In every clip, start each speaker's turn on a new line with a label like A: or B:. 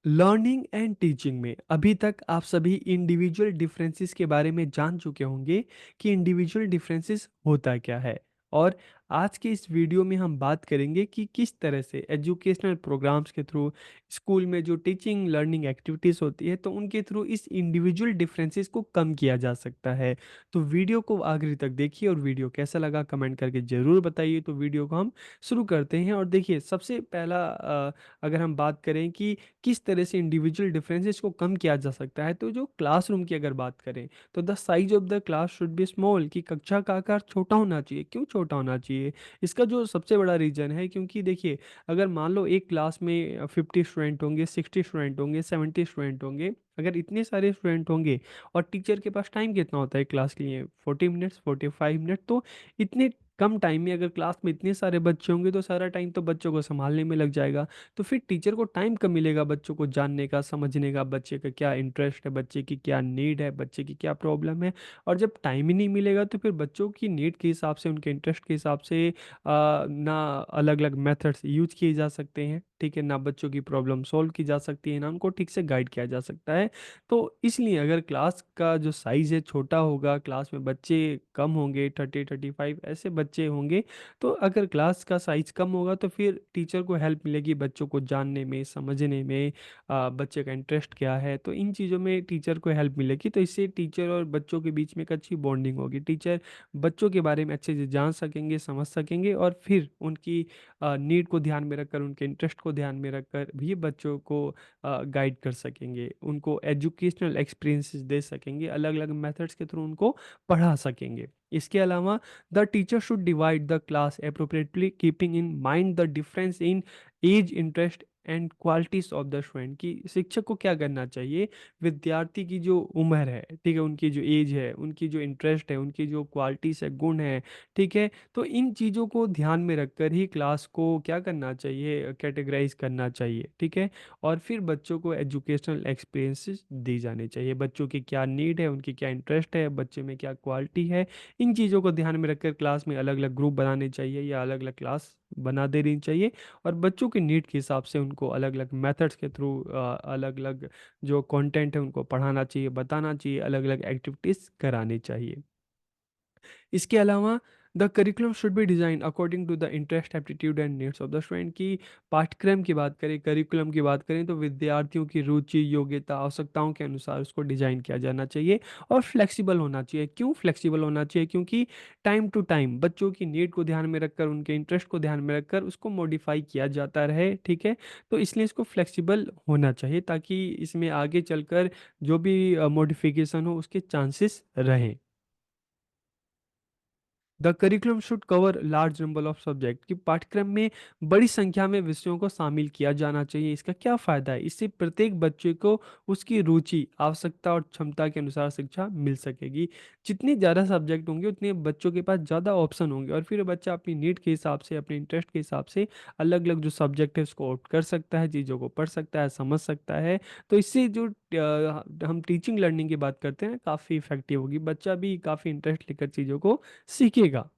A: Learning and teaching में अभी तक आप सभी इंडिविजुअल डिफरेंसेस के बारे में जान चुके होंगे कि इंडिविजुअल डिफरेंसेस होता क्या है। और आज के इस वीडियो में हम बात करेंगे कि किस तरह से एजुकेशनल प्रोग्राम्स के थ्रू स्कूल में जो टीचिंग लर्निंग एक्टिविटीज़ होती है तो उनके थ्रू इस इंडिविजुअल डिफरेंसेस को कम किया जा सकता है। तो वीडियो को आखिरी तक देखिए और वीडियो कैसा लगा कमेंट करके ज़रूर बताइए। तो वीडियो को हम शुरू करते हैं और देखिए सबसे पहला अगर हम बात करें कि किस तरह से इंडिविजुअल डिफरेंसेस को कम किया जा सकता है, तो जो क्लासरूम की अगर बात करें तो the size of the class should be small, कि कक्षा का आकार छोटा होना चाहिए। क्यों छोटा होना चाहिए? इसका जो सबसे बड़ा रीज़न है, क्योंकि देखिए अगर मान लो एक क्लास में 50 स्टूडेंट होंगे, 60 स्टूडेंट होंगे, 70 स्टूडेंट होंगे, अगर इतने सारे स्टूडेंट होंगे और टीचर के पास टाइम कितना होता है क्लास के लिए? 40 मिनट्स, 45 मिनट। तो इतने कम टाइम में अगर क्लास में इतने सारे बच्चे होंगे तो सारा टाइम तो बच्चों को संभालने में लग जाएगा। तो फिर टीचर को टाइम कब मिलेगा बच्चों को जानने का, समझने का, बच्चे का क्या इंटरेस्ट है, बच्चे की क्या नीड है, बच्चे की क्या प्रॉब्लम है। और जब टाइम ही नहीं मिलेगा तो फिर बच्चों की नीड के हिसाब से, उनके इंटरेस्ट के हिसाब से ना अलग अलग मेथड्स यूज किए जा सकते हैं, ठीक है, ना बच्चों की प्रॉब्लम सॉल्व की जा सकती है, ना उनको ठीक से गाइड किया जा सकता है। तो इसलिए अगर क्लास का जो साइज़ है छोटा होगा, क्लास में बच्चे कम होंगे, 30-35 ऐसे बच्चे होंगे, तो अगर क्लास का साइज़ कम होगा तो फिर टीचर को हेल्प मिलेगी बच्चों को जानने में, समझने में, बच्चे का इंटरेस्ट क्या है, तो इन चीज़ों में टीचर को हेल्प मिलेगी। तो इससे टीचर और बच्चों के बीच में एक अच्छी बॉन्डिंग होगी। टीचर बच्चों के बारे में अच्छे से जान सकेंगे, समझ सकेंगे और फिर उनकी नीड को ध्यान में रखकर, उनके इंटरेस्ट को ध्यान में रखकर भी बच्चों को गाइड कर सकेंगे, उनको एजुकेशनल एक्सपीरियंसेस दे सकेंगे, अलग अलग मेथड्स के थ्रू उनको पढ़ा सकेंगे। इसके अलावा the teacher should divide the class appropriately, keeping in mind the difference in age, interest and qualities of the student. कि शिक्षक को क्या करना चाहिए, विद्यार्थी की जो उम्र है, ठीक है, उनकी जो एज है, उनकी जो इंटरेस्ट है, उनकी जो क्वालिटीज है, गुण है, ठीक है, तो इन चीज़ों को ध्यान में रखकर ही क्लास को क्या करना चाहिए, कैटेगराइज करना चाहिए, ठीक है। और फिर बच्चों को एजुकेशनल एक्सपीरियंसेस दी जाने चाहिए, बच्चों की क्या नीड है, उनकी क्या इंटरेस्ट है, बच्चे में क्या क्वालिटी है, इन चीज़ों को ध्यान में रखकर क्लास में अलग अलग ग्रुप बनाने चाहिए या अलग अलग क्लास बना देनी चाहिए। और बच्चों की नीड के हिसाब से उनको अलग अलग मेथड्स के थ्रू अलग अलग जो कंटेंट है उनको पढ़ाना चाहिए, बताना चाहिए, अलग अलग एक्टिविटीज़ करानी चाहिए। इसके अलावा the curriculum should be design according to the interest, aptitude and needs of the student. की पाठ्यक्रम की बात करें, करिकुलम की बात करें, तो विद्यार्थियों की रुचि, योग्यता, आवश्यकताओं के अनुसार उसको डिज़ाइन किया जाना चाहिए और फ्लेक्सिबल होना चाहिए। क्यों फ्लेक्सिबल होना चाहिए? क्योंकि टाइम टू टाइम बच्चों की नीड को ध्यान में रखकर, उनके इंटरेस्ट को ध्यान में रखकर उसको मॉडिफाई किया जाता रहे, ठीक है। तो इसलिए इसको फ्लेक्सिबल होना चाहिए ताकि इसमें आगे चलकर जो भी मॉडिफिकेशन हो उसके चांसेस रहें। The curriculum should cover large number of subject. कि पाठ्यक्रम में बड़ी संख्या में विषयों को शामिल किया जाना चाहिए। इसका क्या फ़ायदा है? इससे प्रत्येक बच्चे को उसकी रुचि, आवश्यकता और क्षमता के अनुसार शिक्षा मिल सकेगी। जितने ज़्यादा सब्जेक्ट होंगे उतने बच्चों के पास ज़्यादा ऑप्शन होंगे और फिर बच्चा अपनी नीड के हिसाब से, अपने इंटरेस्ट के हिसाब से अलग अलग जो सब्जेक्ट है उसको आउट कर सकता है, चीज़ों को पढ़ सकता है, समझ सकता है। तो इससे जो हम टीचिंग लर्निंग की बात करते हैं काफ़ी इफेक्टिव होगी। बच्चा भी काफ़ी इंटरेस्ट लेकर चीज़ों को सीखेगा।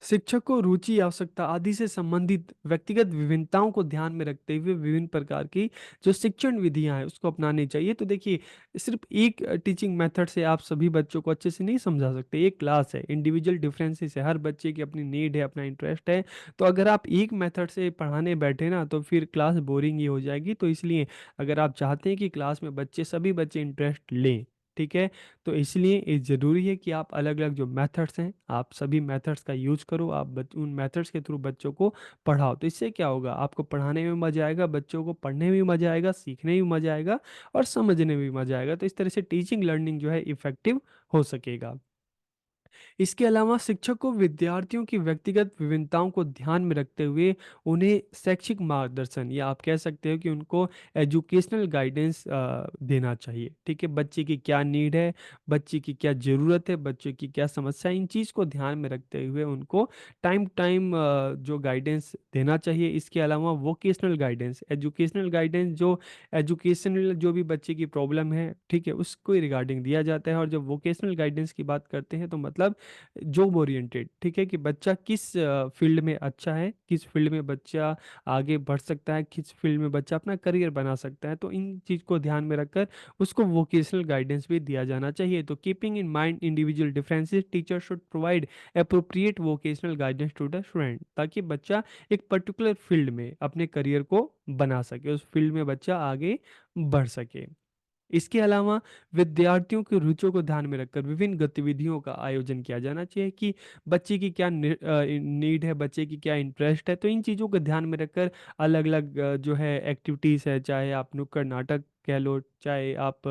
A: शिक्षक को रुचि, आवश्यकता आदि से संबंधित व्यक्तिगत विभिन्नताओं को ध्यान में रखते हुए विभिन्न प्रकार की जो शिक्षण विधियां हैं उसको अपनानी चाहिए। तो देखिए सिर्फ एक टीचिंग मेथड से आप सभी बच्चों को अच्छे से नहीं समझा सकते। एक क्लास है, इंडिविजुअल डिफरेंसेस है, हर बच्चे की अपनी नीड है, अपना इंटरेस्ट है। तो अगर आप एक मेथड से पढ़ाने बैठे ना तो फिर क्लास बोरिंग ही हो जाएगी। तो इसलिए अगर आप चाहते हैं कि क्लास में बच्चे, सभी बच्चे इंटरेस्ट लें, ठीक है, तो इसलिए ये ज़रूरी है कि आप अलग-अलग जो मेथड्स हैं, आप सभी मेथड्स का यूज़ करो, आप उन मेथड्स के थ्रू बच्चों को पढ़ाओ। तो इससे क्या होगा, आपको पढ़ाने में मज़ा आएगा, बच्चों को पढ़ने में भी मज़ा आएगा, सीखने में भी मज़ा आएगा और समझने में भी मज़ा आएगा। तो इस तरह से टीचिंग लर्निंग जो है इफ़ेक्टिव हो सकेगा। इसके अलावा शिक्षक को विद्यार्थियों की व्यक्तिगत विभिन्नताओं को ध्यान में रखते हुए उन्हें शैक्षिक मार्गदर्शन, या आप कह सकते हो कि उनको एजुकेशनल गाइडेंस देना चाहिए, ठीक है। बच्चे की क्या नीड है, बच्चे की क्या ज़रूरत है, बच्चे की क्या समस्या है, इन चीज़ को ध्यान में रखते हुए उनको टाइम टाइम जो गाइडेंस देना चाहिए। इसके अलावा वोकेशनल गाइडेंस, एजुकेशनल गाइडेंस, जो एजुकेशनल जो भी बच्चे की प्रॉब्लम है, ठीक है, उसको रिगार्डिंग दिया जाता है। और जब वोकेशनल गाइडेंस की बात करते हैं तो मतलब मतलब जॉब ओरिएंटेड, ठीक है, कि बच्चा किस फील्ड में अच्छा है, किस फील्ड में बच्चा आगे बढ़ सकता है, किस फील्ड में बच्चा अपना करियर बना सकता है। तो इन चीज़ को ध्यान में रखकर उसको वोकेशनल गाइडेंस भी दिया जाना चाहिए। तो keeping in mind individual differences, teacher should provide appropriate vocational guidance to the student, ताकि बच्चा एक पर्टिकुलर फील्ड में अपने करियर को बना सके, उस फील्ड में बच्चा आगे बढ़ सके। इसके अलावा विद्यार्थियों की रुचियों को ध्यान में रखकर विभिन्न गतिविधियों का आयोजन किया जाना चाहिए कि बच्चे की क्या नीड है, बच्चे की क्या इंटरेस्ट है। तो इन चीज़ों को ध्यान में रखकर अलग अलग जो है एक्टिविटीज़ है, चाहे आप नुक्कड़ नाटक कह लो, चाहे आप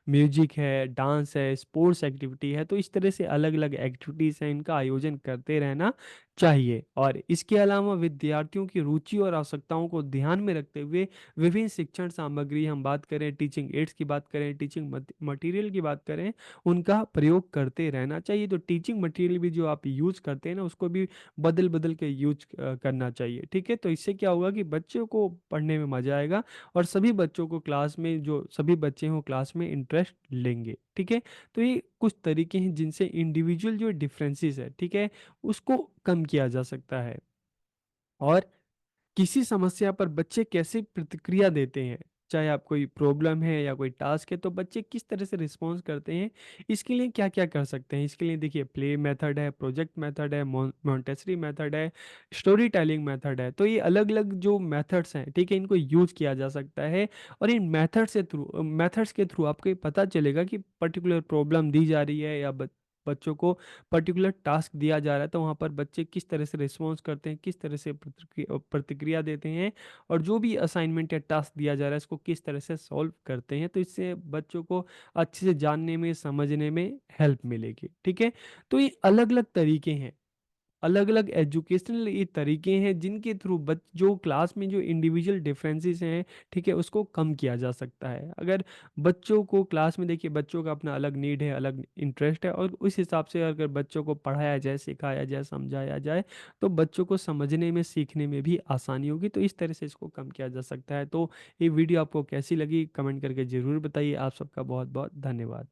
A: म्यूजिक है, डांस है, स्पोर्ट्स एक्टिविटी है, तो इस तरह से अलग अलग एक्टिविटीज़ हैं, इनका आयोजन करते रहना चाहिए। और इसके अलावा विद्यार्थियों की रुचि और आवश्यकताओं को ध्यान में रखते हुए विभिन्न शिक्षण सामग्री, हम बात करें टीचिंग एड्स की बात करें, टीचिंग मटेरियल की बात करें, उनका प्रयोग करते रहना चाहिए। तो टीचिंग मटेरियल भी जो आप यूज़ करते हैं ना, उसको भी बदल बदल के यूज करना चाहिए, ठीक है। तो इससे क्या होगा कि बच्चों को पढ़ने में मज़ा आएगा और सभी बच्चों को क्लास में, जो सभी बच्चे हों क्लास में इंटरेस्ट लेंगे, ठीक है। तो ये कुछ तरीके हैं जिनसे इंडिविजुअल जो डिफरेंसेस है, ठीक है, उसको कम किया जा सकता है। और किसी समस्या पर बच्चे कैसे प्रतिक्रिया देते हैं, चाहे आप कोई प्रॉब्लम है या कोई टास्क है, तो बच्चे किस तरह से रिस्पॉन्स करते हैं, इसके लिए क्या क्या कर सकते हैं। इसके लिए देखिए, प्ले मेथड है, प्रोजेक्ट मेथड है, मॉन्टेसरी मेथड है, स्टोरी टेलिंग मेथड है। तो ये अलग अलग जो मेथड्स हैं, ठीक है, इनको यूज किया जा सकता है। और इन मेथड्स के थ्रू आपको ये पता चलेगा कि पर्टिकुलर प्रॉब्लम दी जा रही है या बच्चों को पर्टिकुलर टास्क दिया जा रहा है, तो वहाँ पर बच्चे किस तरह से रिस्पॉन्स करते हैं, किस तरह से प्रतिक्रिया देते हैं, और जो भी असाइनमेंट या टास्क दिया जा रहा है इसको किस तरह से सॉल्व करते हैं। तो इससे बच्चों को अच्छे से जानने में, समझने में हेल्प मिलेगी, ठीक है। तो ये अलग अलग तरीके हैं, अलग अलग एजुकेशनल ये तरीके हैं जिनके थ्रू बच जो क्लास में जो इंडिविजुअल डिफरेंसेस हैं, ठीक है, उसको कम किया जा सकता है। अगर बच्चों को क्लास में, देखिए बच्चों का अपना अलग नीड है, अलग इंटरेस्ट है, और उस हिसाब से अगर बच्चों को पढ़ाया जाए, सिखाया जाए, समझाया जाए, तो बच्चों को समझने में, सीखने में भी आसानी होगी। तो इस तरह से इसको कम किया जा सकता है। तो ये वीडियो आपको कैसी लगी कमेंट करके ज़रूर बताइए। आप सबका बहुत बहुत धन्यवाद।